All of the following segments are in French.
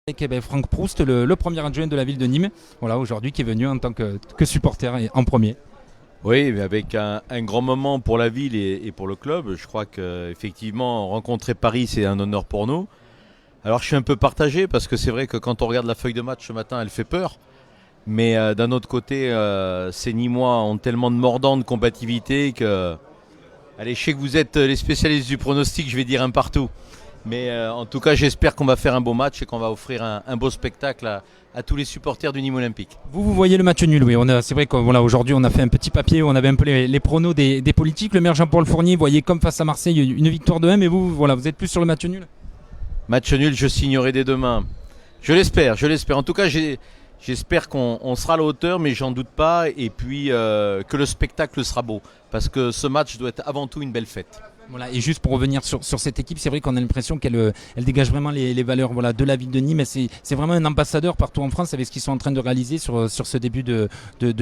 Avec Franck Proust, le premier adjoint de la ville de Nîmes, voilà, aujourd'hui qui est venu en tant que supporter et en premier. Oui, mais avec un grand moment pour la ville et pour le club. Je crois qu'effectivement, rencontrer Paris, c'est un honneur pour nous. Alors, je suis un peu partagé parce que c'est vrai que quand on regarde la feuille de match ce matin, elle fait peur. Mais d'un autre côté, ces Nîmois ont tellement de mordants de combativité que. Allez, je sais que vous êtes les spécialistes du pronostic, je vais dire un partout. Mais en tout cas, j'espère qu'on va faire un beau match et qu'on va offrir un beau spectacle à tous les supporters du Nîmes Olympique. Vous voyez le match nul, oui. C'est vrai qu'aujourd'hui, on a fait un petit papier où on avait un peu les pronos des politiques. Le maire Jean-Paul Fournier voyait comme face à Marseille une victoire de 1, mais vous êtes plus sur le match nul. Match nul, je signerai dès demain. Je l'espère. En tout cas, j'espère qu'on sera à la hauteur, mais j'en doute pas. Et puis que le spectacle sera beau. Parce que ce match doit être avant tout une belle fête. Voilà, et juste pour revenir sur cette équipe, c'est vrai qu'on a l'impression qu'elle dégage vraiment les valeurs de la ville de Nîmes. C'est vraiment un ambassadeur partout en France avec ce qu'ils sont en train de réaliser sur ce début de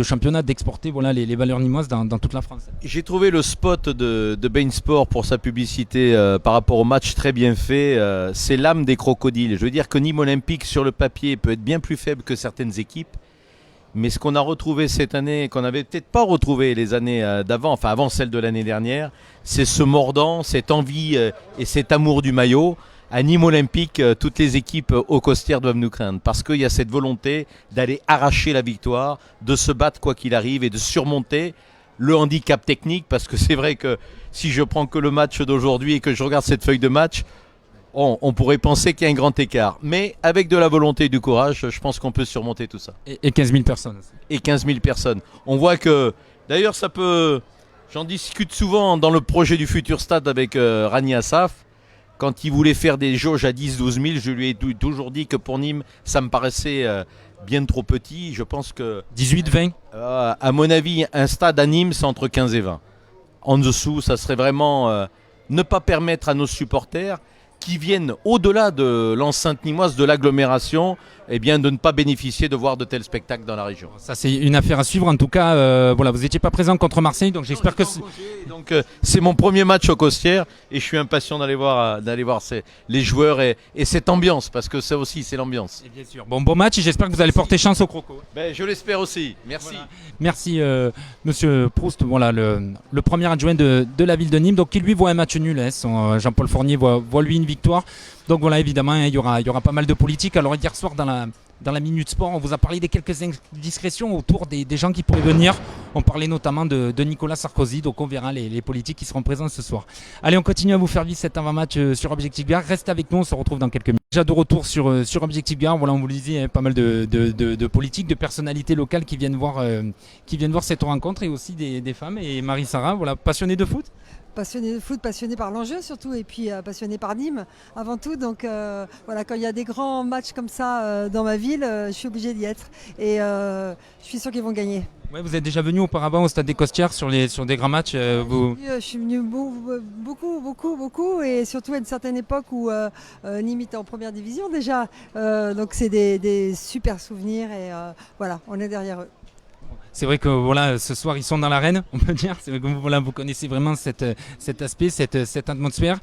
championnat, d'exporter les valeurs nîmoises dans toute la France. J'ai trouvé le spot de Bein Sport pour sa publicité par rapport au match très bien fait. C'est l'âme des crocodiles. Je veux dire que Nîmes Olympique sur le papier peut être bien plus faible que certaines équipes. Mais ce qu'on a retrouvé cette année, qu'on n'avait peut-être pas retrouvé les années d'avant, enfin avant celle de l'année dernière, c'est ce mordant, cette envie et cet amour du maillot. À Nîmes Olympique, toutes les équipes au Costières doivent nous craindre parce qu'il y a cette volonté d'aller arracher la victoire, de se battre quoi qu'il arrive et de surmonter le handicap technique. Parce que c'est vrai que si je prends que le match d'aujourd'hui et que je regarde cette feuille de match, on pourrait penser qu'il y a un grand écart. Mais avec de la volonté et du courage, je pense qu'on peut surmonter tout ça. Et 15 000 personnes. Et 15 000 personnes. On voit que, d'ailleurs, ça peut. J'en discute souvent dans le projet du futur stade avec Rani Assaf. Quand il voulait faire des jauges à 10-12 000, je lui ai toujours dit que pour Nîmes, ça me paraissait bien trop petit. Je pense que. 18-20 à mon avis, un stade à Nîmes, c'est entre 15 et 20. En dessous, ça serait vraiment ne pas permettre à nos supporters qui viennent au-delà de l'enceinte nîmoise, de l'agglomération, eh bien de ne pas bénéficier de voir de tels spectacles dans la région. Ça, c'est une affaire à suivre. En tout cas, vous n'étiez pas présent contre Marseille, donc j'espère que... Donc c'est mon premier match au Costières et je suis impatient d'aller voir les joueurs et cette ambiance, parce que ça aussi, c'est l'ambiance. Et bien sûr. Bon match et j'espère que vous allez porter chance au Croco. Je l'espère aussi. Merci. Voilà. Merci, monsieur Proust. Voilà, le premier adjoint de la ville de Nîmes, donc qui lui voit un match nul. Jean-Paul Fournier voit lui une victoire. Donc voilà, évidemment, il y aura pas mal de politique. Alors hier soir, dans la Minute Sport, on vous a parlé des quelques indiscrétions autour des gens qui pourraient venir. On parlait notamment de Nicolas Sarkozy, donc on verra les politiques qui seront présents ce soir. Allez, on continue à vous faire vivre cet avant-match sur Objectif Gare. Restez avec nous, on se retrouve dans quelques minutes. Déjà de retour sur Objectif Gare, voilà, on vous le disait, pas mal de politiques, de personnalités locales qui viennent voir cette rencontre, et aussi des femmes. Et Marie-Sara, voilà, passionnée de foot. Passionné de foot, passionné par l'enjeu surtout, et puis passionné par Nîmes avant tout. Donc voilà, quand il y a des grands matchs comme ça dans ma ville, je suis obligée d'y être. Et je suis sûre qu'ils vont gagner. Ouais, vous êtes déjà venu auparavant au Stade des Costières sur des grands matchs Je suis venu beaucoup, et surtout à une certaine époque où Nîmes était en première division déjà. Donc c'est des super souvenirs, et voilà, on est derrière eux. C'est vrai que voilà, ce soir ils sont dans l'arène, on peut dire. C'est vrai que vous connaissez vraiment cet aspect, cette atmosphère.